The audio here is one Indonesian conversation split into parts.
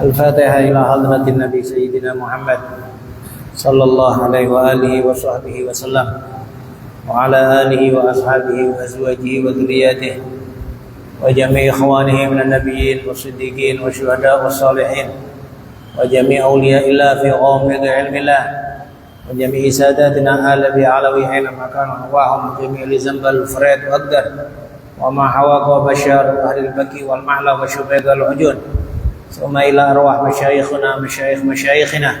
الفاتحة إلى حضرة النبي سيدنا محمد صلى الله عليه وآله وصحبه وسلم وعلى آله وأصحابه وأزواجه وذرياته وجميع إخوانه من النبيين والصديقين والشهداء والصالحين وجميع أولياء الله في غامض علم الله وجميع ساداتنا آل بعلوي حينما كانوا أرواحهم جميع لزنب الفريد وأقدر وما حواق وبشر أهل البكي والمعلى وشبيق العجون ثم إلى أرواح مشايخنا مشايخنا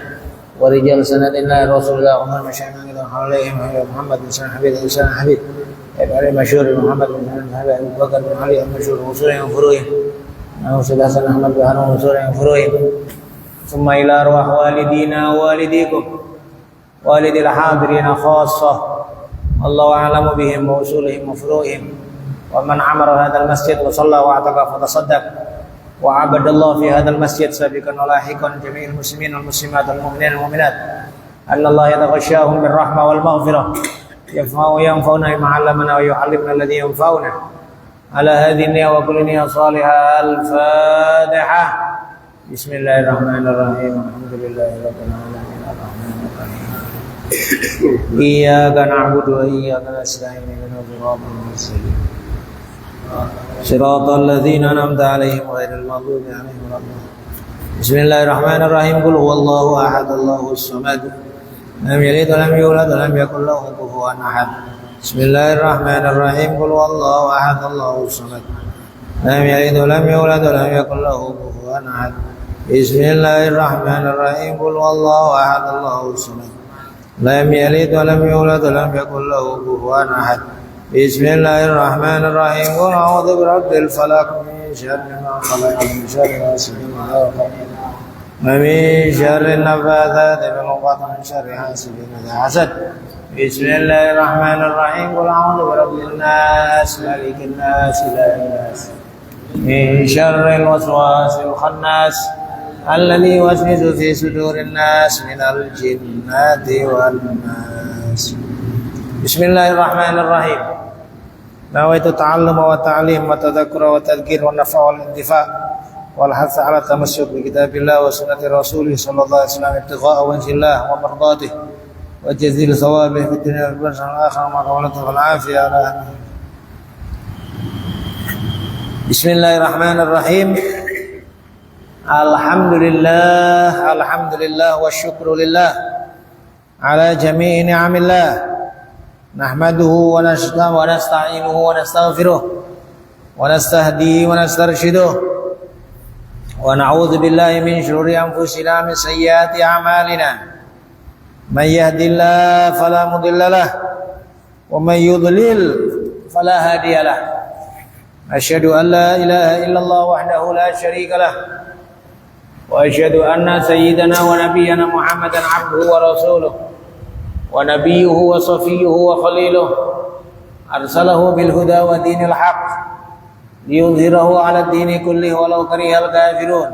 ورجال سندنا رسول الله ومن مشايخنا إلى عليهم محمد بن سنة حبيب علي مشهور محمد بن حبيب أبو بكر بن علي المشهور وصولهم فروهم وصول حسن أحمد بن هارون وصولهم فروهم ثم إلى أرواح والدينا ووالديكم والد الحاضرين خاصة الله أعلم بهم ووصولهم وفروهم ومن عمر هذا المسجد وصلى واعتكف وتصدق وعبد الله في هذا المسجد سابقا ولاحقا جميع المسلمين والمسلمات والمؤمنين والمؤمنات أن الله يتغشاهم بالرحمة والمغفرة ينفعنا بما علمنا ويعلمنا الذي ينفعنا على هذه النية وكل نية صالحة. الفاتحة. بسم الله الرحمن الرحيم. الحمد لله رب العالمين الرحمن الرحيم إياك نعبد وإياك نستعين اهدنا الصراط المستقيم صراط الذين أنعمت عليهم غير المغضوب عليهم ولا الضالين. بسم الله الرحمن الرحيم. قل هو الله أحد الله الصمد لم يلد ولم يولد ولم يكن له كفوا أحد. بسم الله الرحمن الرحيم. قل هو الله أحد الله الصمد لم يلد ولم يولد ولم يكن له كفوا أحد. بسم الله الرحمن الرحيم. قل هو الله أحد الله الصمد لم يلد ولم يولد ولم يكن له كفوا أحد. بسم الله الرحمن الرحيم. قل أعوذ برب الفلق من شر ما خلق من شر غاسق إذا وقب ومن شر النفاثات في العقد من شر حاسد إذا حسد. بسم الله الرحمن الرحيم. قل أعوذ برب الناس ملك الناس إله الناس من شر الوسواس الخناس الذي يوسوس في صدور الناس من الجنة والناس. بسم الله الرحمن الرحيم. نويت التعلم والتعليم والتذكر والتذكير والنفع والاندفاع والحث على التمسك بكتاب الله وسنة رسوله صلى الله عليه وسلم ابتغاء وجه الله ومرضاته وجزيل ثوابه في الدنيا والآخرة مع قولته والعافية على أهله. بسم الله الرحمن الرحيم. الحمد لله والشكر لله على جميع نعم الله نحمده ونستعينه ونستغفره ونستهديه ونسترشده ونعوذ بالله من شرور أنفسنا من سيئات أعمالنا من يهد الله فلا مضل له ومن يضلل فلا هادي له. أشهد أن لا إله إلا الله وحده لا شريك له وأشهد أن سيدنا ونبينا محمدا عبده ورسوله ونبيه وصفيه وخليله أرسله بالهدى ودين الحق ليظهره على الدين كله ولو كره الكافرون.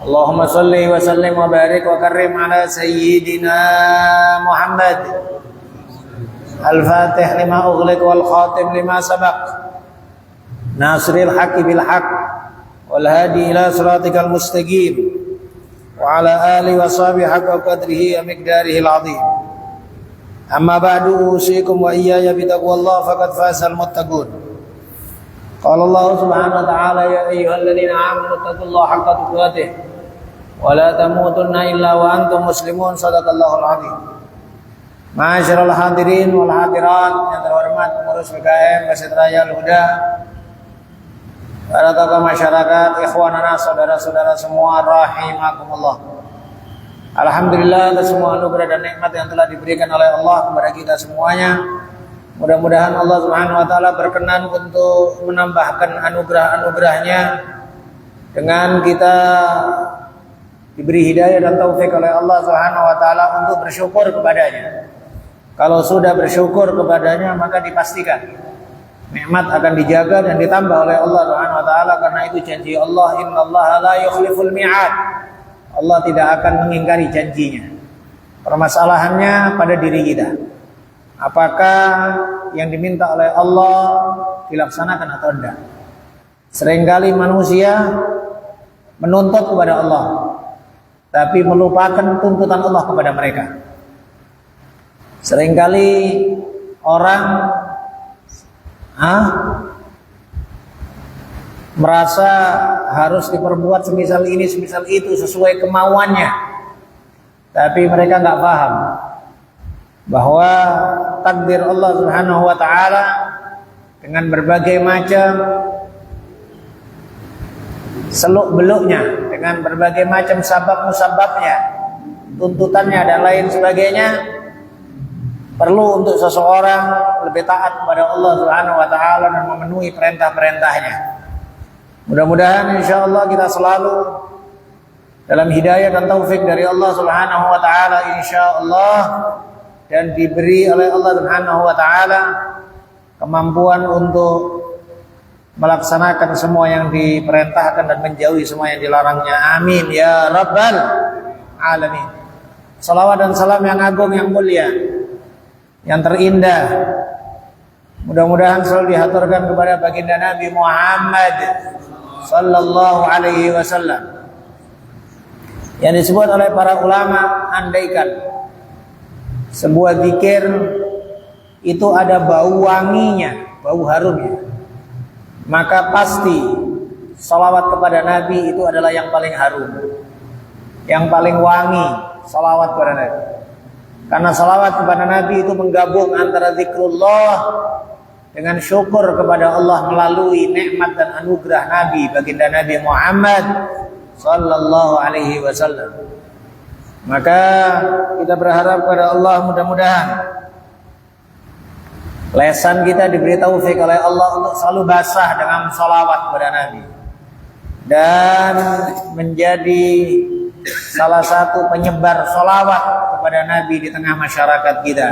اللهم صل وسلم وبارك وكرم على سيدنا محمد الفاتح لما أغلق والخاتم لما سبق ناصر الحق بالحق والهادي إلى صراطك المستقيم وعلى آله وصحبه حق قدره ومقداره العظيم. أما بعد أوصيكم وإياي بتقوى الله فقد فاز المتقون. قال الله سبحانه وتعالى يا أيها الذين آمنوا اتقوا الله حق تقاته ولا تموتن إلا وأنتم مسلمون. صدق الله العظيم. Ma'asyiral hadirin wal hadirat yang terhormat pengurus PKM Masjid Raya Al-Huda, para tokoh masyarakat, ikhwanana, saudara-saudara semua, rahimakumullah. Alhamdulillah atas semua anugerah dan nikmat yang telah diberikan oleh Allah kepada kita semuanya. Mudah-mudahan Allah Subhanahu wa taala berkenan untuk menambahkan anugerah-anugerahnya dengan kita diberi hidayah dan taufik oleh Allah Subhanahu wa taala untuk bersyukur kepadanya. Kalau sudah bersyukur kepadanya maka dipastikan nikmat akan dijaga dan ditambah oleh Allah Subhanahu wa taala, karena itu janji Allah, innallaha la yukhliful mi'ad. Allah tidak akan mengingkari janjinya. Permasalahannya pada diri kita. Apakah yang diminta oleh Allah dilaksanakan atau tidak? Seringkali manusia menuntut kepada Allah, tapi melupakan tuntutan Allah kepada mereka. Seringkali orang merasa harus diperbuat semisal ini, semisal itu, sesuai kemauannya. Tapi mereka nggak paham bahwa takdir Allah Subhanahu wa taala dengan berbagai macam seluk-beluknya, dengan berbagai macam sabab-musababnya, tuntutannya dan lain sebagainya, perlu untuk seseorang lebih taat kepada Allah Subhanahu wa taala dan memenuhi perintah-perintahnya. Mudah-mudahan insyaallah kita selalu dalam hidayah dan taufik dari Allah Subhanahu wa taala insyaallah, dan diberi oleh Allah Subhanahu wa taala kemampuan untuk melaksanakan semua yang diperintahkan dan menjauhi semua yang dilarangnya. Amin ya rabbal alamin. Salawat dan salam yang agung, yang mulia, yang terindah, mudah-mudahan selalu dihaturkan kepada baginda Nabi Muhammad sallallahu alaihi wasallam, yang disebut oleh para ulama, andaikan sebuah zikir itu ada bau wanginya, bau harumnya, maka pasti salawat kepada Nabi itu adalah yang paling harum, yang paling wangi, salawat kepada Nabi. Karena salawat kepada Nabi itu menggabung antara zikrullah dengan syukur kepada Allah melalui nikmat dan anugerah Nabi, baginda Nabi Muhammad sallallahu alaihi wasallam. Maka kita berharap kepada Allah, mudah-mudahan lesan kita diberi taufik oleh Allah untuk selalu basah dengan salawat kepada Nabi dan menjadi salah satu penyebar salawat kepada Nabi di tengah masyarakat kita.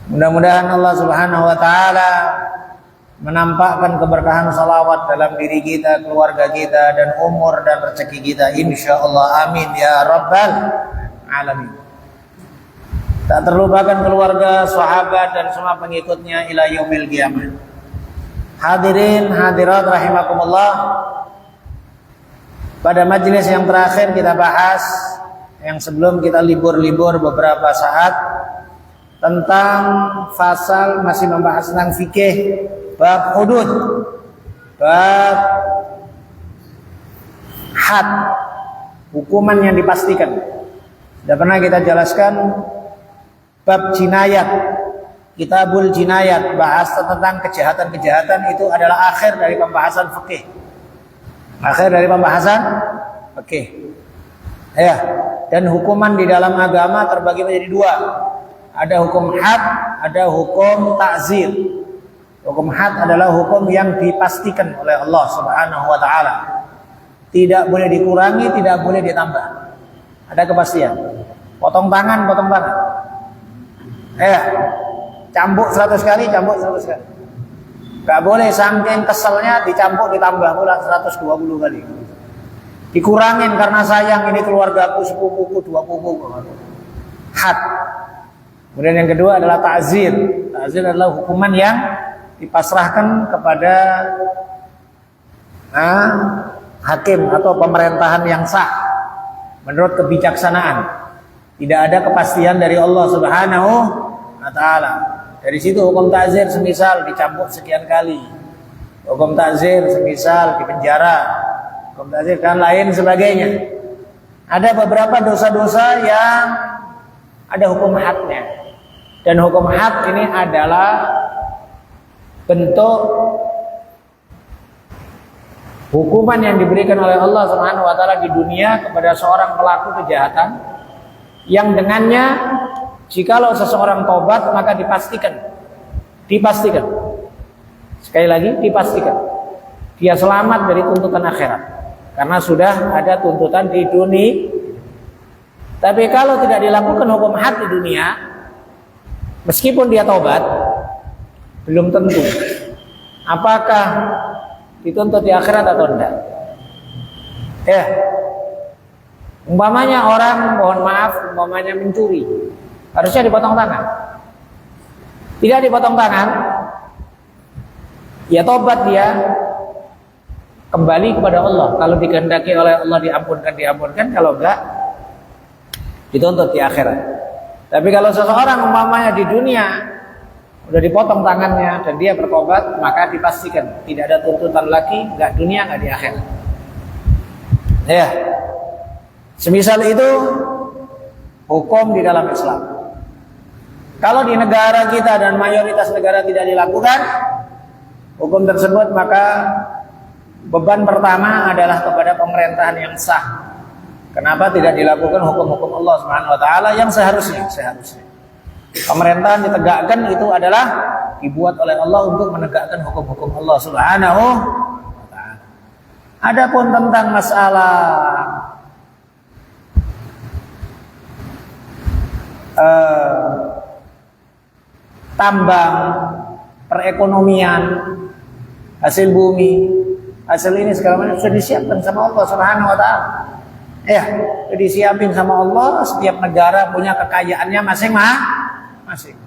Mudah-mudahan Allah Subhanahu wa taala menampakkan keberkahan salawat dalam diri kita, keluarga kita, dan umur dan rezeki kita insyaallah. Amin ya rabbal alamin. Tak terlupakan keluarga, sahabat, dan semua pengikutnya ila yaumil qiyamah. Hadirin hadirat rahimakumullah. Pada majelis yang terakhir kita bahas, yang sebelum kita libur-libur beberapa saat, tentang fasal masih membahas tentang fikih bab hudud, bab had, hukuman yang dipastikan. Sudah pernah kita jelaskan bab jinayat, kitabul jinayat, bahas tentang kejahatan-kejahatan itu adalah akhir dari pembahasan fikih. Akhir dari pembahasan fikih. Ya, dan hukuman di dalam agama terbagi menjadi dua. Ada hukum had, ada hukum ta'zir. Hukum had adalah hukum yang dipastikan oleh Allah Subhanahu wa taala. Tidak boleh dikurangi, tidak boleh ditambah. Ada kepastian. Potong tangan, potong tangan. Cambuk 100 kali, cambuk 100 kali. Gak boleh saking keselnya dicambuk ditambah pula 120 kali. Dikurangin karena sayang, ini keluargaku, sepupuku, 20. Had. Kemudian yang kedua adalah ta'zir. Ta'zir adalah hukuman yang dipasrahkan kepada hakim atau pemerintahan yang sah menurut kebijaksanaan. Tidak ada kepastian dari Allah Subhanahu wa taala. Dari situ hukum ta'zir semisal dicambuk sekian kali. Hukum ta'zir semisal dipenjara. Hukum ta'zir dan lain sebagainya. Ada beberapa dosa-dosa yang ada hukum hadnya. Dan hukum had ini adalah bentuk hukuman yang diberikan oleh Allah Subhanahu wa taala di dunia kepada seorang pelaku kejahatan yang dengannya jikalau seseorang tobat maka dipastikan sekali lagi dipastikan dia selamat dari tuntutan akhirat karena sudah ada tuntutan di dunia. Tapi kalau tidak dilakukan hukum had di dunia, meskipun dia tobat, belum tentu apakah dituntut di akhirat atau tidak. Umpamanya orang, mohon maaf, umpamanya mencuri, harusnya dipotong tangan. Tidak dipotong tangan, ya tobat dia, kembali kepada Allah. Kalau dikehendaki oleh Allah diampunkan, kalau enggak dituntut di akhirat. Tapi kalau seseorang umpamanya di dunia udah dipotong tangannya dan dia bertobat, maka dipastikan tidak ada tuntutan lagi, enggak dunia enggak di akhirat. Ya. Semisal itu hukum di dalam Islam. Kalau di negara kita dan mayoritas negara tidak dilakukan hukum tersebut, maka beban pertama adalah kepada pemerintahan yang sah. Kenapa tidak dilakukan hukum-hukum Allah Subhanahu wa taala yang seharusnya? Pemerintahan ditegakkan itu adalah dibuat oleh Allah untuk menegakkan hukum-hukum Allah Subhanahu wa taala. Adapun tentang masalah tambang, perekonomian, hasil bumi, hasil ini segala macam sudah disiapkan sama Allah Subhanahu wa taala. Ya, sudah disiapin sama Allah. Setiap negara punya kekayaannya masing-masing.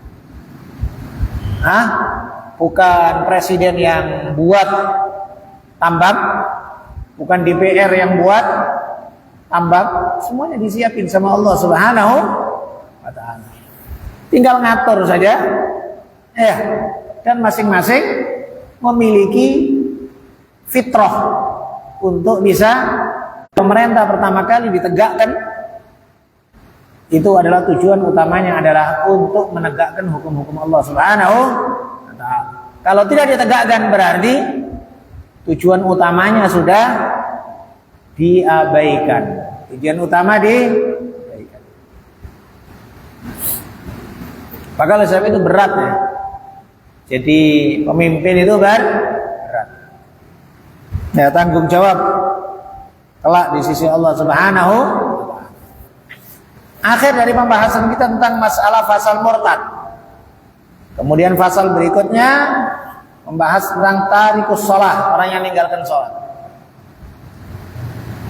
Bukan presiden yang buat tambang, bukan DPR yang buat tambang, semuanya disiapin sama Allah Subhanahu wa taala. Tinggal ngatur saja. Ya, dan masing-masing memiliki fitrah untuk bisa. Pemerintah pertama kali ditegakkan itu adalah tujuan utamanya adalah untuk menegakkan hukum-hukum Allah Subhanahu wa taala. Kalau tidak ditegakkan berarti tujuan utamanya sudah diabaikan. Tujuan utama diabaikan. Maka oleh sebab itu berat ya. Jadi pemimpin itu berat. Ya, tanggung jawab kelak di sisi Allah Subhanahu wa taala. Akhir dari pembahasan kita tentang masalah fasal murtad. Kemudian fasal berikutnya membahas tentang tarikus shalah, orang yang meninggalkan salat.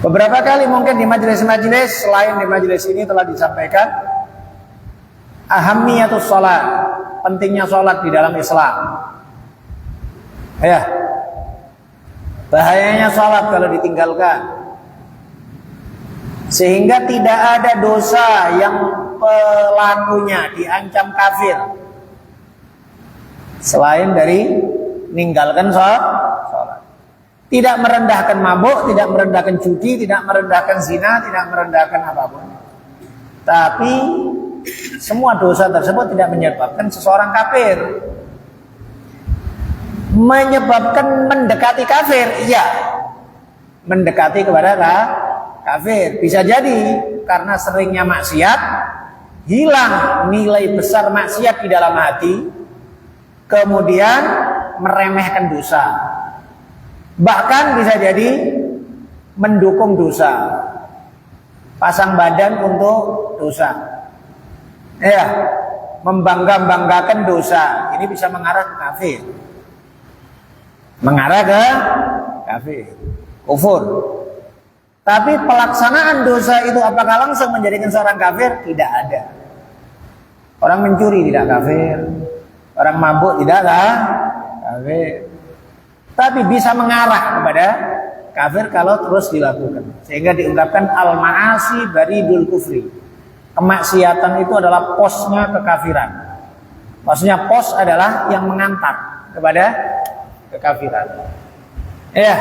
Beberapa kali mungkin di majelis-majelis selain di majelis ini telah disampaikan ahammiyatus shalah, pentingnya salat di dalam Islam. Ya. Bahayanya salat kalau ditinggalkan. Sehingga tidak ada dosa yang pelakunya diancam kafir selain dari meninggalkan salat. Tidak merendahkan mabuk, tidak merendahkan judi, tidak merendahkan zina, tidak merendahkan apapun. Tapi semua dosa tersebut tidak menyebabkan seseorang kafir. Menyebabkan mendekati kafir, iya. Mendekati kepada kafir. Bisa jadi karena seringnya maksiat, hilang nilai besar maksiat di dalam hati, kemudian meremehkan dosa. Bahkan bisa jadi mendukung dosa, pasang badan untuk dosa, ya, membangga-banggakan dosa. Ini bisa mengarah ke kafir, mengarah ke kafir, kufur. Tapi pelaksanaan dosa itu apakah langsung menjadikan seorang kafir? Tidak ada. Orang mencuri tidak kafir, orang mabuk tidak kafir. Tapi bisa mengarah kepada kafir kalau terus dilakukan. Sehingga diungkapkan al-ma'asi baridul kufri. Kemaksiatan itu adalah posnya kekafiran. Maksudnya pos adalah yang mengantar kepada kekafiran. Ya.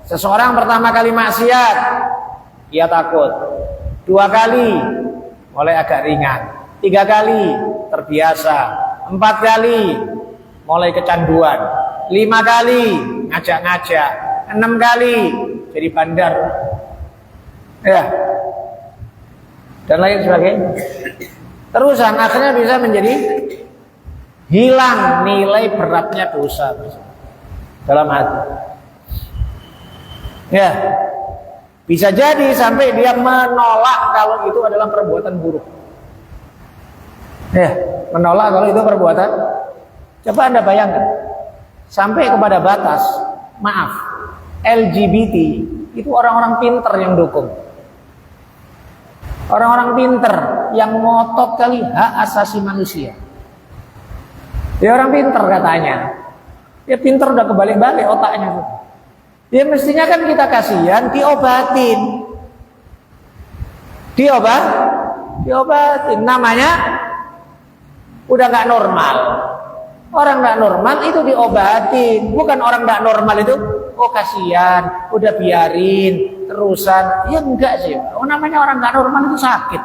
Seseorang pertama kali maksiat, ia takut. 2 kali, mulai agak ringan. 3 kali, terbiasa. 4 kali, mulai kecanduan. 5 kali, ngajak-ngajak. 6 kali, jadi bandar. Ya. Dan lain sebagainya. Terusan, akhirnya bisa menjadi hilang nilai beratnya dosa dalam hati. Ya, bisa jadi sampai dia menolak kalau itu adalah perbuatan buruk. Ya, menolak kalau itu perbuatan. Coba Anda bayangkan, sampai kepada batas, maaf, LGBT itu orang-orang pinter yang dukung. Orang-orang pinter yang ngotot kali hak asasi manusia. Dia orang pinter katanya. Dia pinter udah kebalik-balik otaknya. Ya mestinya kan kita kasihan, diobatin. Diobatin. Namanya udah nggak normal. Orang nggak normal itu diobatin. Bukan orang nggak normal itu, oh kasihan, udah biarin terusan. Ya enggak sih. Oh namanya orang nggak normal itu sakit.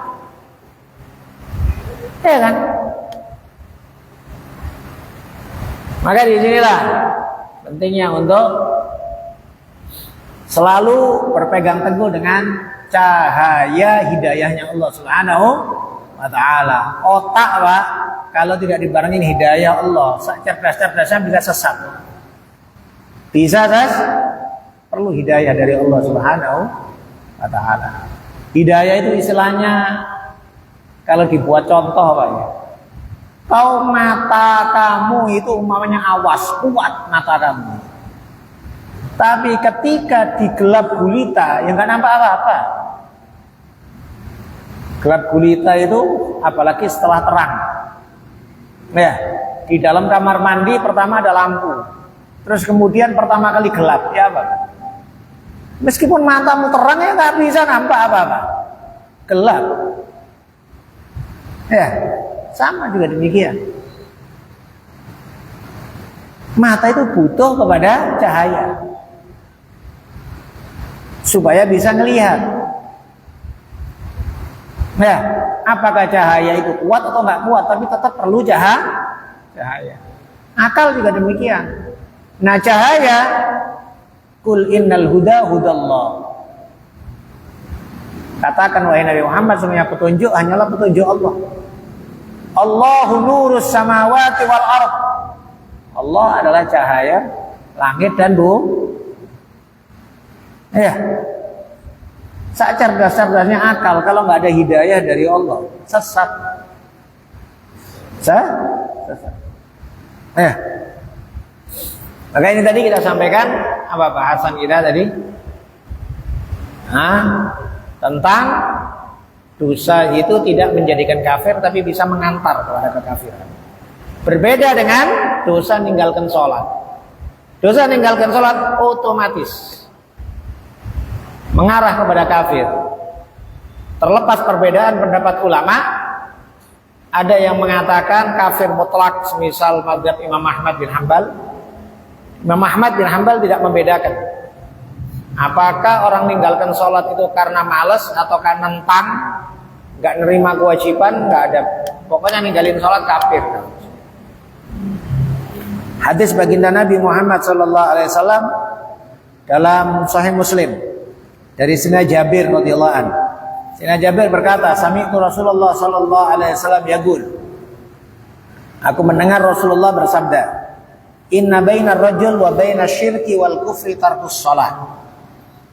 Ya kan? Maka disinilah pentingnya untuk selalu berpegang teguh dengan cahaya hidayahnya Allah Subhanahu wa ta'ala. Otak Pak, kalau tidak dibarengin hidayah Allah, cerdas-cerdasnya bisa sesat. Bisa perlu hidayah dari Allah Subhanahu wa ta'ala. Hidayah itu istilahnya kalau dibuat contoh Pak ya. Kau mata kamu itu umpamanya awas, kuat mata kamu. Tapi ketika di gelap gulita yang nggak nampak apa-apa. Gelap gulita itu apalagi setelah terang. Ya, di dalam kamar mandi pertama ada lampu. Terus kemudian pertama kali gelap, ya Pak. Meskipun matamu terang ya nggak bisa nampak apa-apa. Gelap. Ya, sama juga demikian. Mata itu butuh kepada cahaya supaya bisa ngelihat. Ya, apakah cahaya itu kuat atau nggak kuat, tapi tetap perlu cahaya. Akal juga demikian. Nah, cahaya, kul innal huda hudallah. Katakan wahai Nabi Muhammad, semuanya petunjuk hanyalah petunjuk Allah. Allahu nurus samawati wal ardh. Allah adalah cahaya langit dan bumi. Ya. Sak cerdas-cerdasnya akal, kalau nggak ada hidayah dari Allah, sesat. Sesat. Ya. Maka ini tadi kita sampaikan apa bahasan kita tadi? Tentang dosa itu tidak menjadikan kafir, tapi bisa mengantar kepada kekafiran. Berbeda dengan dosa meninggalkan sholat. Dosa meninggalkan sholat otomatis mengarah kepada kafir. Terlepas perbedaan pendapat ulama, ada yang mengatakan kafir mutlak, semisal mazhab Imam Ahmad bin Hanbal. Imam Ahmad bin Hanbal tidak membedakan apakah orang meninggalkan sholat itu karena malas atau karena nentang, nggak nerima kewajiban, nggak ada. Pokoknya ninggalin sholat kafir. Hadis baginda Nabi Muhammad SAW dalam Sahih Muslim dari Sayyidina Jabir radhiyallahu anhu. Sayyidina Jabir berkata, "Sami'tu Rasulullah sallallahu alaihi wasallam yaqul." Aku mendengar Rasulullah bersabda, "Inna bainar rajul wa bainasyirki wal kufri tarkus shalah."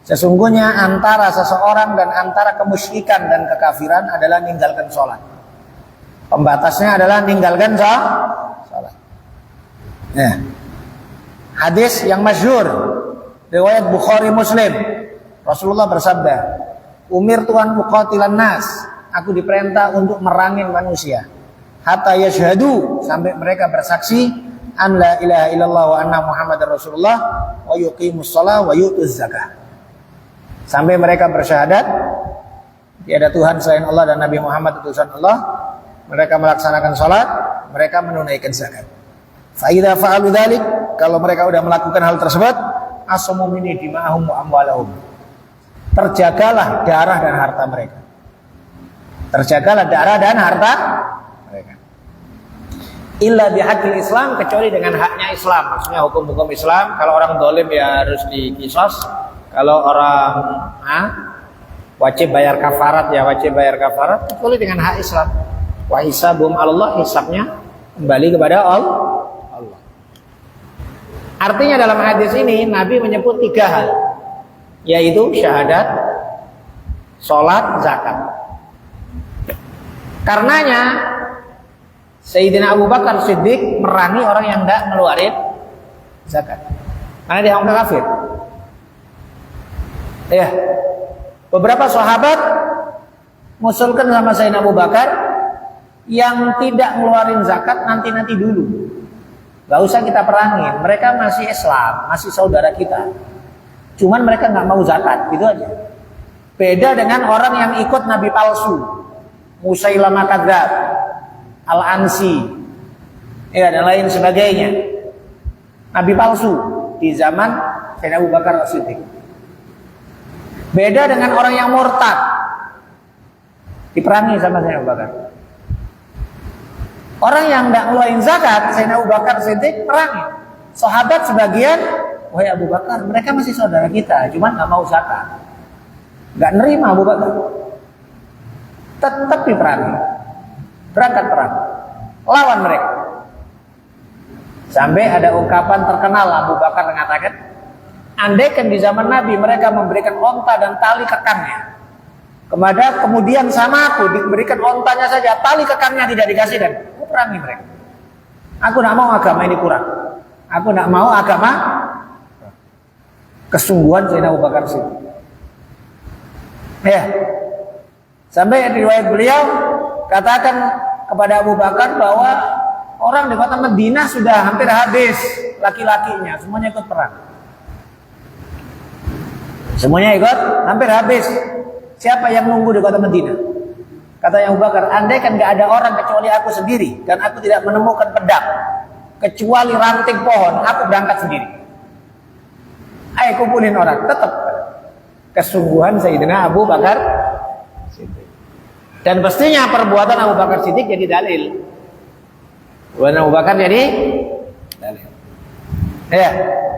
Sesungguhnya antara seseorang dan antara kemusyrikan dan kekafiran adalah meninggalkan salat. Pembatasnya adalah meninggalkan salat. Ya. Hadis yang masyhur riwayat Bukhari Muslim. Rasulullah bersabda, "Umirtu an uqatilan nas." Aku diperintah untuk merangin manusia. Hatta yashhadu, sampai mereka bersaksi an la ilaha illallah wa anna Muhammadar Rasulullah wa yuqimus shalah wa yutuz zakah. Sampai mereka bersyahadat tiada Tuhan selain Allah dan Nabi Muhammad utusan Allah. Mereka melaksanakan salat, mereka menunaikan zakat. Fa idza fa'alu dzalik, kalau mereka sudah melakukan hal tersebut, asamu minni dima'ahum wa amwalahum. Terjagalah darah dan harta mereka. Terjagalah darah dan harta mereka. Illa bihaqqil Islam, kecuali dengan haknya Islam. Maksudnya hukum-hukum Islam. Kalau orang zalim ya harus dikisos. Kalau orang wajib bayar kafarat ya wajib bayar kafarat, kecuali dengan hak Islam. Wa hisabum Allah, hisabnya kembali kepada Allah. Artinya dalam hadis ini Nabi menyebut 3 hal, yaitu syahadat, sholat, zakat. Karenanya Sayyidina Abu Bakar Siddiq merangi orang yang tidak ngeluarin zakat, karena dia orang kafir. Ya, beberapa sahabat ngusulkan sama Sayyidina Abu Bakar, yang tidak ngeluarin zakat nanti dulu. Gak usah kita perangin, mereka masih Islam, masih saudara kita. Cuman mereka nggak mau zakat, gitu aja. Beda dengan orang yang ikut nabi palsu, Musailamah Kadzdzab, Al-Ansi, ya dan lain sebagainya. Nabi palsu di zaman Sayyidina Abu Bakar As-Siddiq. Beda dengan orang yang murtad, diperangi sama Sayyidina Abu Bakar. Orang yang tidak ngeluarin zakat, Sayyidina Abu Bakar As-Siddiq perangi. Sahabat sebagian, wahai Abu Bakar, mereka masih saudara kita, cuma nggak mau zakat. Nggak nerima Abu Bakar, tetap diperangi, berangkat perang, lawan mereka. Sampai ada ungkapan terkenal Abu Bakar mengatakan, andaikan di zaman Nabi mereka memberikan onta dan tali kekannya, kemudian sama aku diberikan ontanya saja, tali kekannya tidak dikasih, dan aku perangi mereka. Aku tidak mau agama ini kurang, aku tidak mau agama. Kesungguhan Sayyidina Abu Bakar sih. Ya, sampai riwayat beliau katakan kepada Abu Bakar bahwa orang di kota Madinah sudah hampir habis laki-lakinya, semuanya ikut perang. Semuanya ikut, hampir habis. Siapa yang nunggu di kota Madinah? Kata Abu Bakar, andai kan gak ada orang kecuali aku sendiri, dan aku tidak menemukan pedang kecuali ranting pohon, aku berangkat sendiri. Ayo kumpulin orang, tetap. Kesungguhan Sayyidina Abu Bakar Siddiq. Dan pastinya perbuatan Abu Bakar Siddiq jadi dalil. Perbuatan Abu Bakar jadi dalil. Ya,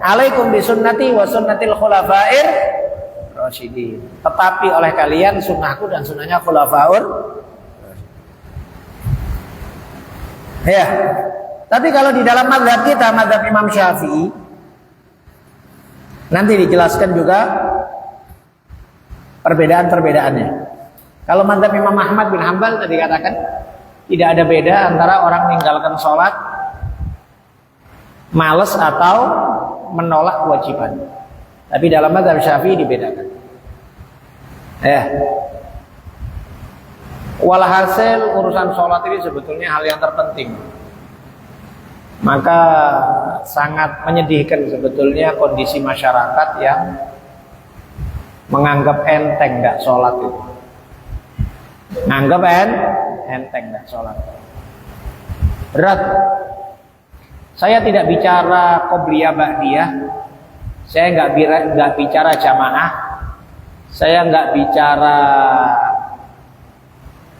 alaikum bisunnati wa sunnatil khulafair rasyidin. Tetapi oleh kalian sunnahku dan sunnahnya khulafaur. Ya. Tapi kalau di dalam mazhab kita, mazhab Imam Syafi'i, nanti dijelaskan juga perbedaan-perbedaannya. Kalau mazhab Imam Ahmad bin Hanbal tadi katakan tidak ada beda antara orang meninggalkan sholat, malas atau menolak kewajiban. Tapi dalam mazhab Syafi'i dibedakan. Walhasil urusan sholat ini sebetulnya hal yang terpenting. Maka sangat menyedihkan sebetulnya kondisi masyarakat yang menganggap enteng nggak sholat itu. Menganggap enteng nggak sholat. Berat. Saya tidak bicara qobliyah ba'diyah. Saya nggak bicara jamaah. Saya nggak bicara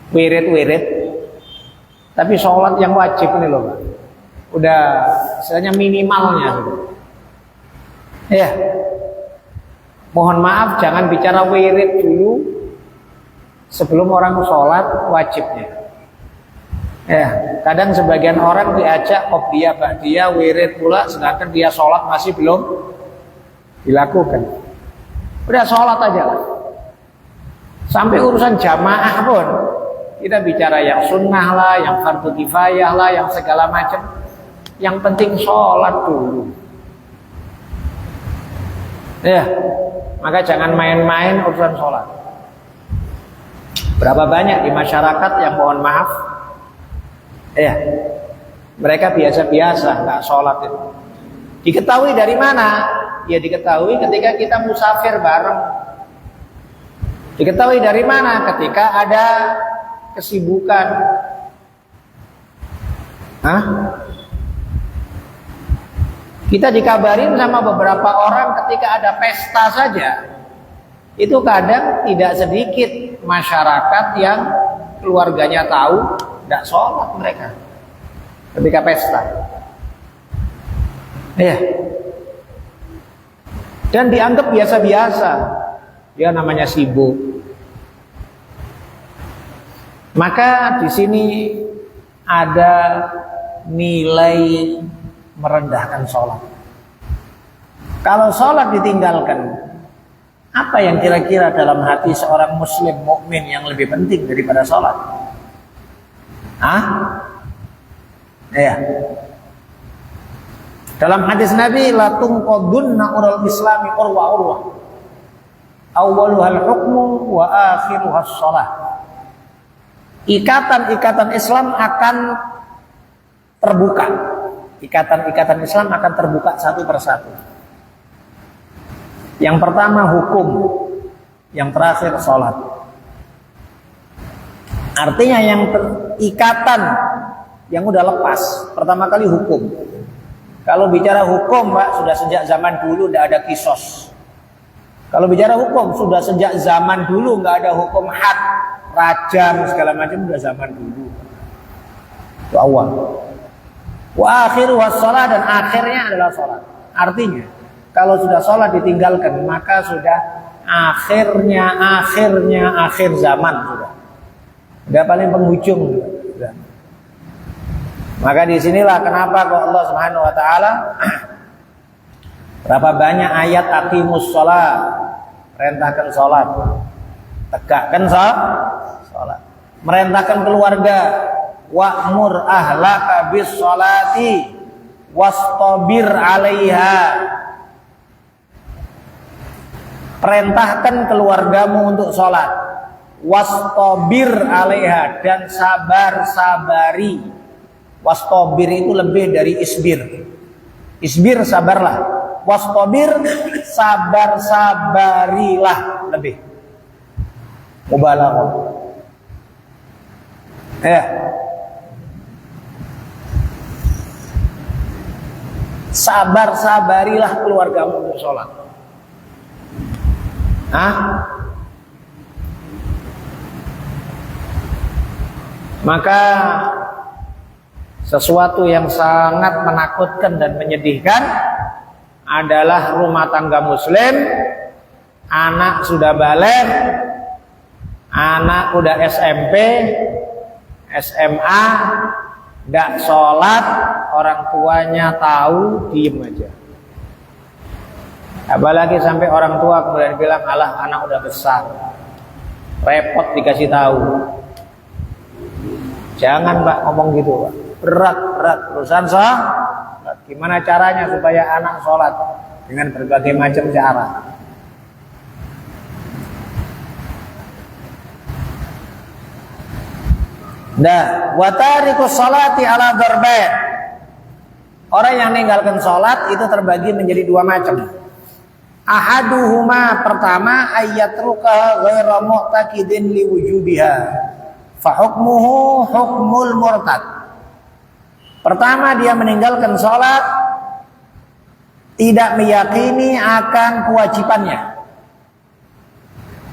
wirid-wirid. Tapi sholat yang wajib ini loh, Pak. Udah istilahnya minimalnya. Ya. Mohon maaf, jangan bicara wirid dulu sebelum orang sholat wajibnya. Ya, kadang sebagian orang diajak qobliyah ba'diyah wirid pula, sedangkan dia sholat masih belum dilakukan. Udah sholat aja lah. Sampai urusan jamaah pun kita bicara yang sunnah lah, yang fardu kifayah lah, yang segala macam. Yang penting sholat dulu. Ya, maka jangan main-main urusan sholat. Berapa banyak di masyarakat yang mohon maaf, ya, mereka biasa-biasa nggak sholat itu. Diketahui dari mana? Ya diketahui ketika kita musafir bareng. Diketahui dari mana? Ketika ada kesibukan. Kita dikabarin sama beberapa orang ketika ada pesta saja. Itu kadang tidak sedikit masyarakat yang keluarganya tahu tidak sholat mereka ketika pesta. Ya. Dan dianggap biasa-biasa. Dia namanya sibuk. Maka di sini ada nilai merendahkan sholat. Kalau sholat ditinggalkan, apa yang kira-kira dalam hati seorang muslim mukmin yang lebih penting daripada sholat? Ya. Dalam hadis Nabi, la tunqadunna ural islami urwa. Awwaluhal hukmu wa akhiruhas shalah. Ikatan-ikatan Islam akan terbuka. Ikatan-ikatan Islam akan terbuka satu persatu. Yang pertama hukum, yang terakhir sholat. Artinya yang ikatan yang udah lepas, pertama kali hukum. Kalau bicara hukum, Pak, sudah sejak zaman dulu tidak ada kisos. Kalau bicara hukum, sudah sejak zaman dulu nggak ada hukum had, rajam segala macam, sudah zaman dulu. Itu awal. Wa akhiru wassalah, dan akhirnya adalah sholat. Artinya, kalau sudah sholat ditinggalkan, maka sudah akhir zaman sudah. Udah paling penghujung sudah. Maka disinilah kenapa kok Allah Subhanahu Wa Taala berapa banyak ayat aqimus sholat, perintahkan sholat, tegakkan sholat, merintahkan keluarga, wa'mur ahlaka bis sholati wastabir 'alaiha. Perintahkan keluargamu untuk sholat, wastabir 'alaiha, dan sabar-sabari. Wastabir itu lebih dari isbir. Isbir sabarlah, wastabir sabar-sabarilah lebih. Mubalaghah. Ya. Sabar-sabarilah keluargamu untuk sholat. Maka sesuatu yang sangat menakutkan dan menyedihkan adalah rumah tangga muslim, anak sudah balik, anak udah SMP, SMA, tidak sholat, orang tuanya tahu, diem aja. Apalagi sampai orang tua kemudian bilang, alah anak udah besar, repot dikasih tahu. Jangan Pak ngomong gitu Pak. Berat urusan sholat. Gimana caranya supaya anak sholat? Dengan berbagai macam cara. Nah, watarikus sholati ala darbain. Orang yang meninggalkan sholat itu terbagi menjadi dua macam. Ahaduhuma, pertama, ayyatruka ghaira mu'taqidin liwujubiha, fa hukmuhu hukmul murtad. Pertama, dia meninggalkan sholat, tidak meyakini akan kewajibannya,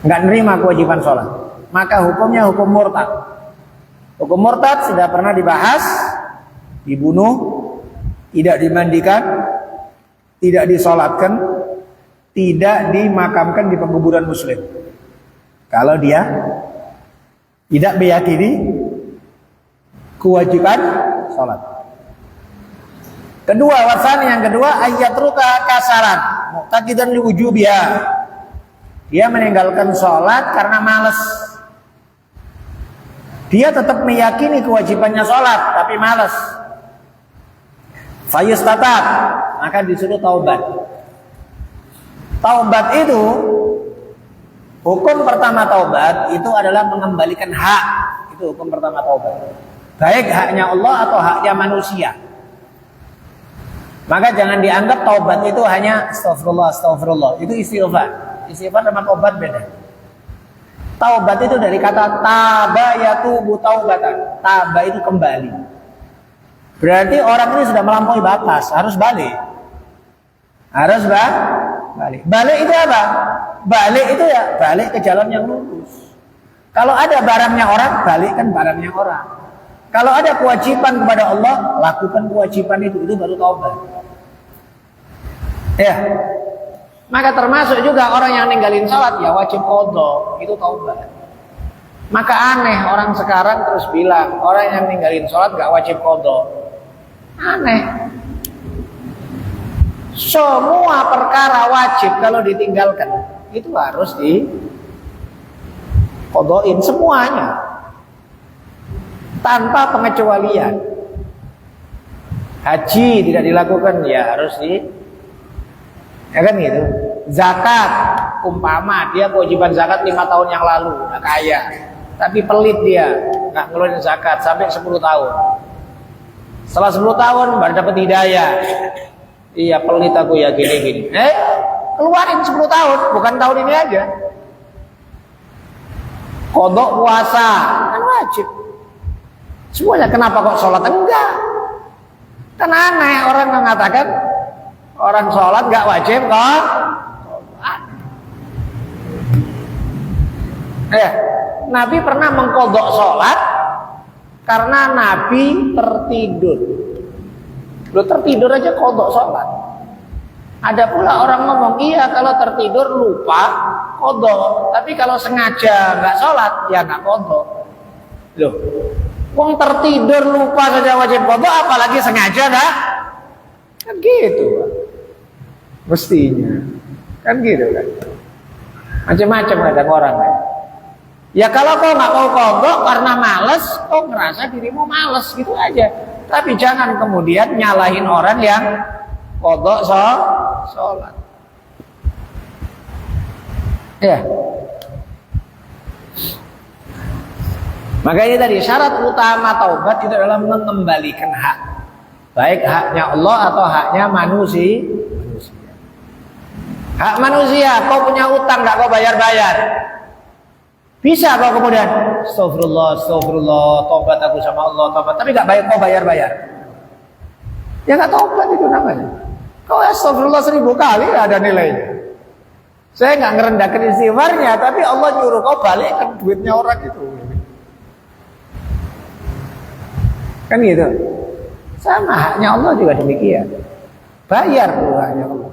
nggak nerima kewajiban sholat, maka hukumnya hukum murtad. Hukum murtad sudah pernah dibahas, dibunuh, tidak dimandikan, tidak disolatkan, tidak dimakamkan di pekuburan muslim. Kalau dia tidak meyakini kewajiban sholat. Kedua, wasan yang kedua, ayyatruka kasaran muqtaqidan liwujubiha. Dia meninggalkan sholat karena malas. Dia tetap meyakini kewajibannya sholat, tapi malas. Fayustatab, maka disuruh taubat. Taubat itu, hukum pertama taubat itu adalah mengembalikan hak. Itu hukum pertama taubat. Baik haknya Allah atau haknya manusia. Maka jangan dianggap taubat itu hanya astagfirullah. Itu istighfar. Istighfar sama taubat beda. Taubat itu dari kata taba yatubu taubatan. Taba itu kembali. Berarti orang ini sudah melampaui batas, harus balik. Harus balik. Balik itu apa? Balik itu ya balik ke jalan yang lurus. Kalau ada barangnya orang, balikkan barangnya orang. Kalau ada kewajiban kepada Allah, lakukan kewajiban itu baru taubat. Ya. Maka termasuk juga orang yang ninggalin sholat ya wajib qadha, itu taubat. Maka aneh orang sekarang terus bilang orang yang ninggalin sholat gak wajib qadha. Aneh. Semua perkara wajib kalau ditinggalkan itu harus diqadhain semuanya, tanpa pengecualian. Haji tidak dilakukan ya harus ya kan gitu. Zakat, umpama dia kewajiban zakat 5 tahun yang lalu, udah kaya, tapi pelit dia, nggak ngeluarin zakat sampai 10 tahun. Setelah 10 tahun baru dapat hidayah. Iya pelit aku ya gini. keluarin 10 tahun, bukan tahun ini aja. Qadha puasa kan wajib. Semuanya, kenapa kok sholat enggak? Kan aneh orang mengatakan orang sholat enggak wajib kok. Nabi pernah mengqadha sholat karena Nabi tertidur. Lo tertidur aja qadha sholat. Ada pula orang ngomong, iya kalau tertidur lupa qadha, tapi kalau sengaja nggak sholat ya nggak qadha. Loh, wong tertidur lupa saja wajib qadha, apalagi sengaja dah? Kan gitu, mestinya. Kan gitu kan. Macam-macam ada orang kan. Ya kalau kau nggak mau qadha karena males, kau ngerasa dirimu males gitu aja. Tapi jangan kemudian nyalahin orang yang qadha sholat. Ya. Maka ini tadi syarat utama taubat itu adalah mengembalikan hak. Baik haknya Allah atau haknya manusia. Hak manusia, kau punya utang nggak kau bayar-bayar. Bisa kau kemudian astagfirullah, tobat aku sama Allah, tobat, tapi nggak bayar, kau bayar-bayar. Ya nggak tobat itu namanya. Kau astagfirullah 1000 kali ada nilainya. Saya nggak ngerendahkan istighfarnya, tapi Allah nyuruh kau balikkan duitnya orang itu. Kan gitu. Sama haknya Allah juga demikian. Bayar dulu haknya Allah.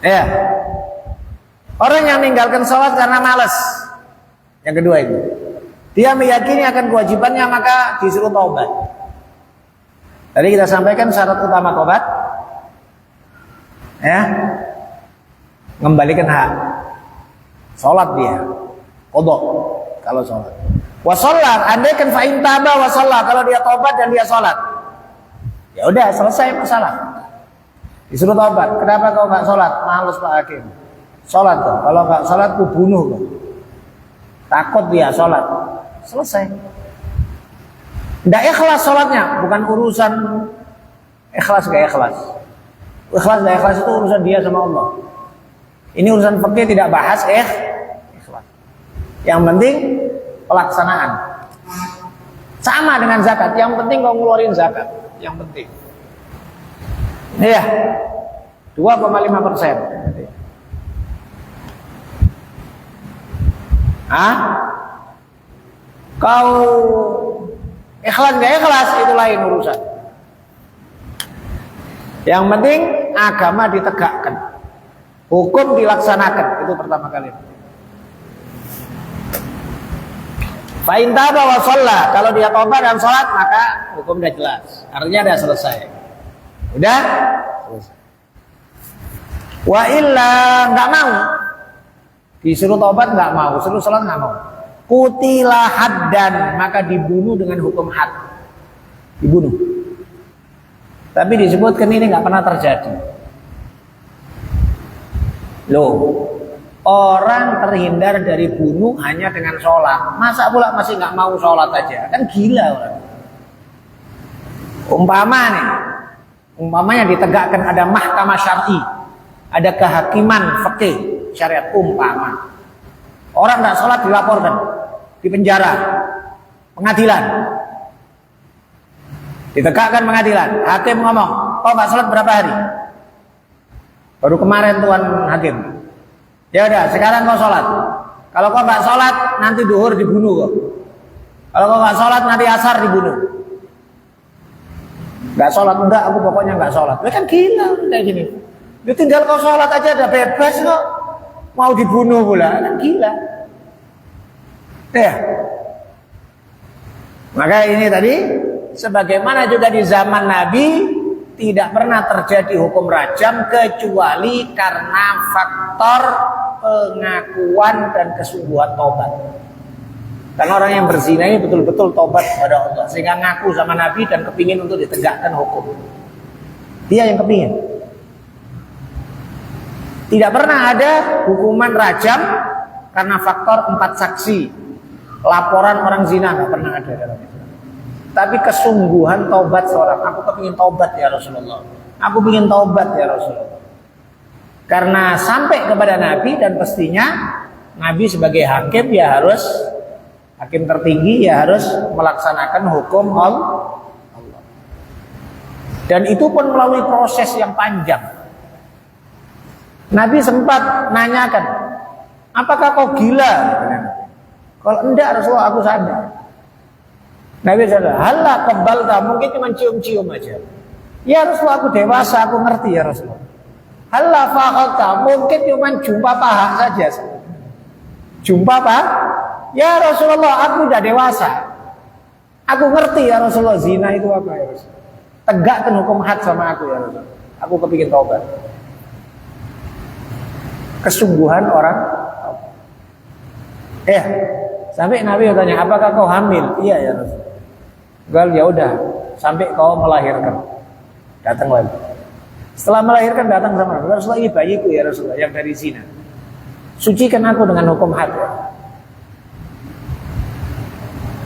Ya. Orang yang meninggalkan sholat karena malas. Yang kedua itu, dia meyakini akan kewajibannya maka disuruh taubat. Tadi kita sampaikan syarat utama taubat, ya, mengembalikan hak. Sholat dia, qadha kalau sholat. Wasollat, andaikan fa'in taba wasollat, kalau dia taubat dan dia sholat, ya udah selesai masalah. Disuruh taubat, kenapa kau nggak sholat? Males Pak Hakim. Sholat tuh, kalau nggak sholat ku bunuh kau. Takut dia sholat, selesai. Tidak ikhlas sholatnya, bukan urusan ikhlas gak ikhlas. Ikhlas gak ikhlas itu urusan dia sama Allah. Ini urusan fikih tidak bahas ikhlas. Yang penting pelaksanaan. Sama dengan zakat, yang penting kau ngeluarin zakat, yang penting. Iya, 2,5%. Kau ikhlas gak ikhlas itu lain urusan. Yang penting agama ditegakkan, hukum dilaksanakan, itu pertama kali. Fa'in taba wa shalla, kalau dia tobat dan sholat maka hukum udah jelas, artinya udah selesai. Udah selesai. Wa illa nggak mau, disuruh tobat nggak mau, disuruh sholat nggak mau. Qutila haddan, maka dibunuh dengan hukum had, dibunuh. Tapi disebutkan ini nggak pernah terjadi. Loh, orang terhindar dari bunuh hanya dengan sholat, masa pula masih nggak mau sholat aja? Kan gila orang. Umpamanya ditegakkan ada mahkamah syar'i, ada kehakiman fikih syariat, umpama orang nggak sholat dilaporkan, di penjara, pengadilan, ditegakkan pengadilan, hakim ngomong, kau nggak sholat berapa hari? Baru kemarin tuan hakim. Ya udah, sekarang kau sholat. Kalau kau nggak sholat, nanti duhur dibunuh kau. Kalau kau nggak sholat, nanti asar dibunuh. Nggak sholat enggak, aku pokoknya nggak sholat. Itu kan gila kayak gini. Dia tinggal kau sholat aja udah bebas kok. Mau dibunuh pula, kan gila. Ya. Maka ini tadi, sebagaimana juga di zaman Nabi tidak pernah terjadi hukum rajam kecuali karena faktor pengakuan dan kesungguhan taubat. Karena orang yang berzina ini betul-betul taubat kepada Allah, sehingga ngaku sama Nabi dan kepingin untuk ditegakkan hukum. Dia yang kepingin. Tidak pernah ada hukuman rajam karena faktor 4 saksi, laporan orang zina, nggak pernah ada dalam itu. Tapi kesungguhan taubat seorang, aku kepingin taubat ya Rasulullah, aku ingin taubat ya Rasulullah. Karena sampai kepada Nabi dan pastinya Nabi sebagai hakim ya harus hakim tertinggi ya harus melaksanakan hukum Allah. Dan itu pun melalui proses yang panjang. Nabi sempat nanyakan, apakah kau gila? Kalau enggak Rasulullah aku sadar. Nabi sadar, halah kebalta, mungkin cuma cium-cium aja. Ya Rasulullah aku dewasa, aku ngerti ya Rasulullah. Halah fa'alta, mungkin cuma jumpa paha saja. Jumpa apa? Ya Rasulullah aku udah dewasa. Aku ngerti ya Rasulullah zina itu apa ya Rasulullah. Tegakkan hukum had sama aku ya Rasulullah. Aku kepingin taubat. Kesungguhan orang. Sampai Nabi tanya, apakah kau hamil? Iya ya Rasulullah. Gal ya udah, sampai kau melahirkan. Datang lagi. Setelah melahirkan datang sama Rasulullah, ini bayiku ya Rasulullah yang dari zina. Sucikan aku dengan hukum had.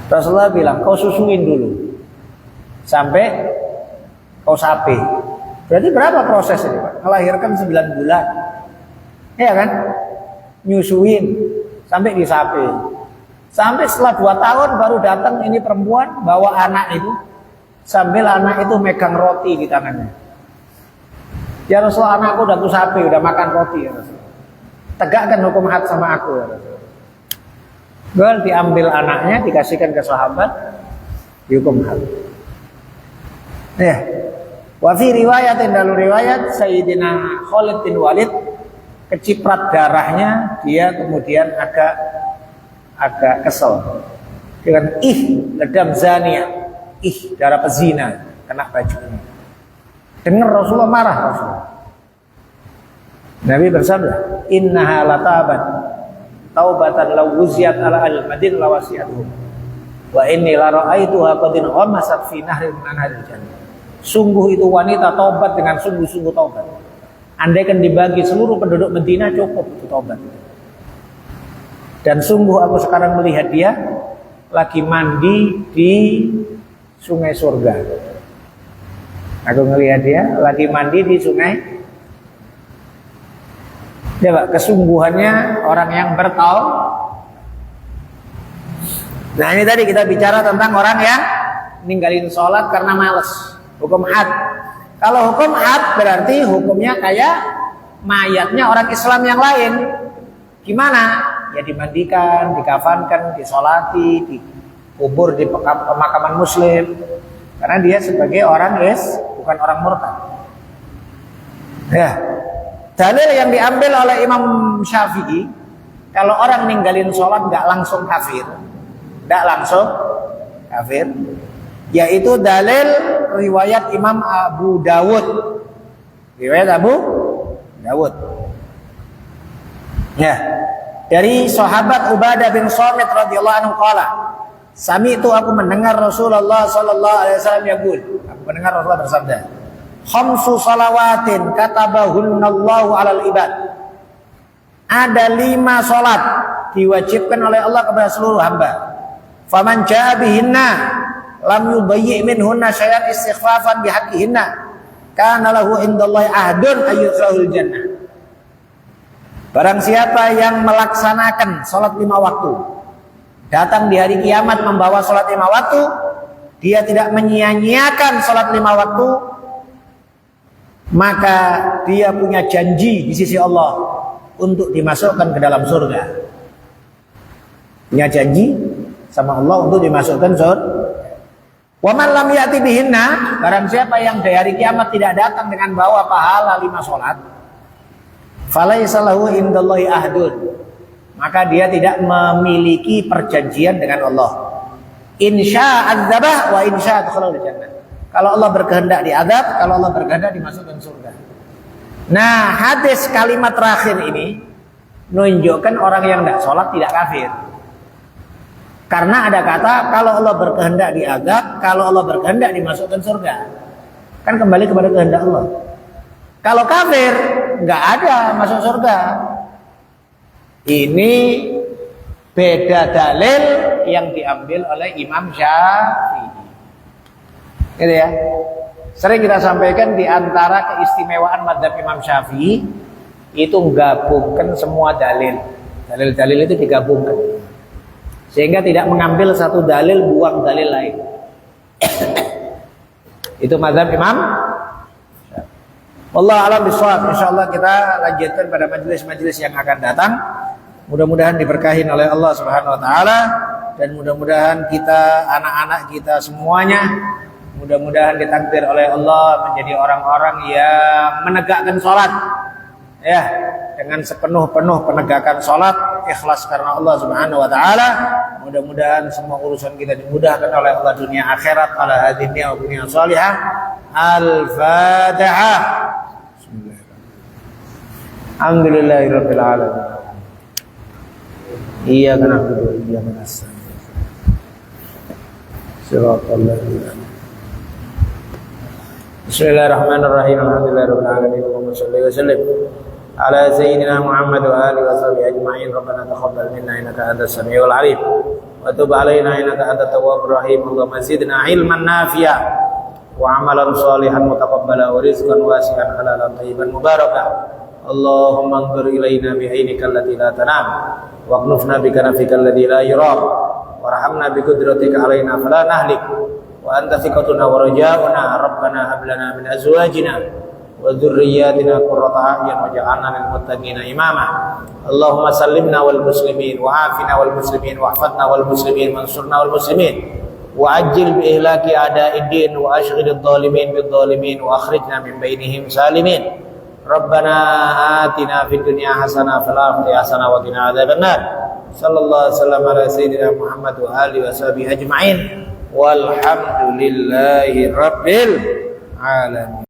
Rasulullah bilang, kau susuin dulu sampai kau sapi. Berarti berapa proses ini Pak? Melahirkan 9 bulan. Ya kan? Nyusuin sampai disapi. Sampai setelah 2 tahun baru datang ini perempuan bawa anak itu, sambil anak itu megang roti di tangannya. Ya Rasulullah, anakku udah kusapi, udah makan roti ya Rasulullah. Tegakkan hukum had sama aku ya Rasulullah. Gol diambil anaknya, dikasihkan ke sahabat, dihukum had. Wa fi riwayatin, dalam riwayat Sayyidina Khalid bin Walid keciprat darahnya, dia kemudian agak kesel dengan ledam zania, darah pezina kena bajunya. Dengar Rasulullah marah Rasulullah. Nabi bersabda, innaha latabat taubatan law wuziyat ala al-madin lawasiyatuhum wa inni la ra'aituha qad ghamasat fi nahrin min anharil jannah. Sungguh itu wanita taubat dengan sungguh-sungguh taubat. Andaikan dibagi seluruh penduduk Madinah cukup itu taubat. Dan sungguh aku sekarang melihat dia lagi mandi di sungai surga. Aku melihat dia lagi mandi di sungai. Coba kesungguhannya orang yang bertaubat. Nah ini tadi kita bicara tentang orang yang ninggalin sholat karena males. Hukum had. Kalau hukum had berarti hukumnya kayak mayatnya orang Islam yang lain. Gimana? Ya dimandikan, dikafankan, disolati, dikubur di pemakaman muslim. Karena dia sebagai orang bukan orang murtad. Ya. Dalil yang diambil oleh Imam Syafi'i, kalau orang ninggalin sholat nggak langsung kafir, yaitu dalil riwayat Imam Abu Dawud. Riwayat Abu Dawud. Ya. Dari sahabat Ubadah bin Samit radhiyallahu anhu qala, sami'tu, aku mendengar Rasulullah sallallahu alaihi wasallam yaqul, aku mendengar Rasulullah bersabda, khamsu salawatin katabahunallahu 'alal ibad. Ada 5 salat diwajibkan oleh Allah kepada seluruh hamba. Faman jaa bihinna lam yubayyi minhunna syai'an istighfafan bihaqqihinna kana lahu indallahi ahdun ayyukhul jannah. Barang siapa yang melaksanakan salat 5 waktu, datang di hari kiamat membawa salat 5 waktu, dia tidak menyia-nyiakan salat 5 waktu, maka dia punya janji di sisi Allah untuk dimasukkan ke dalam surga. Punya janji sama Allah untuk dimasukkan surga. Wa man lam ya'ti bihinna, barang siapa yang di hari kiamat tidak datang dengan bawa pahala 5 salat, falaisa lahu indallahi ahdun, maka dia tidak memiliki perjanjian dengan Allah. Insya adzabah wa insya adkhalul jannah. Kalau Allah berkehendak diazab, kalau Allah berkehendak dimasukkan surga. Nah, hadis kalimat terakhir ini menunjukkan orang yang tidak sholat tidak kafir. Karena ada kata kalau Allah berkehendak diazab, kalau Allah berkehendak dimasukkan surga. Kan kembali kepada kehendak Allah. Kalau kafir nggak ada masuk surga. Ini beda dalil yang diambil oleh Imam Syafi'i. Gitu ya. Sering kita sampaikan di antara keistimewaan mazhab Imam Syafi'i, itu gabungkan semua dalil. Dalil-dalil itu digabungkan. Sehingga tidak mengambil satu dalil buang dalil lain. Itu mazhab Imam. Wallahu a'lam bishawab. Insyaallah kita lanjutkan pada majelis-majelis yang akan datang. Mudah-mudahan diberkahi oleh Allah Subhanahu wa taala dan mudah-mudahan kita, anak-anak kita semuanya, mudah-mudahan ditakdir oleh Allah menjadi orang-orang yang menegakkan salat. Ya, dengan sepenuh-penuh penegakan salat, ikhlas karena Allah Subhanahu wa taala. Mudah-mudahan semua urusan kita dimudahkan oleh Allah dunia akhirat, ala hadhihi wa dunya salihah. Al-Fatihah. Alhamdulillahirabbil alamin. Iyyaka na'budu wa iyyaka nasta'in. Shiratal ladzina Bismillahirrahmanirrahim. Alhamdulillahirabbil alamin. Allahumma shalli wa sallim ala sayyidina Muhammad wa alihi wa sahbihi ajma'in. Rabbana taqabbal minna innaka antas samiul 'alim wa tub 'alaina innaka antat tawwabur rahim. Allahumma zidna ilman nafi'a wa 'amalan shalihan mutaqabbala wa rizqan wasi'an halalan thayyiban mubarakah. Allahumma anzur ilaina bi'ainika allati la tanam waqnufna bikanafika alladhi la yuram warhamna biqudratika alaina fala nahlik wa anta thiqatuna wa raja'una rabbana hab lana min azwajina wa dhurriyyatina qurrata a'yun waj'alna lil muttaqina imama. Allahumma sallimna wal muslimin wa afina wal muslimin wa ihfadna wal muslimin wansurna wal muslimin wa ajil bi ihlaki a'da'id din wa ashghil adh-dhalimin bidh-dhalimin wa akhrijna min bainihim salimin. Rabbana atina fid dunya hasanah fil akhirati hasanah wa qina adzabannar. Sallallahu alaihi wasallam ala sayyidina Muhammad wa alihi washabihi ajma'in. Walhamdulillahi rabbil alamin.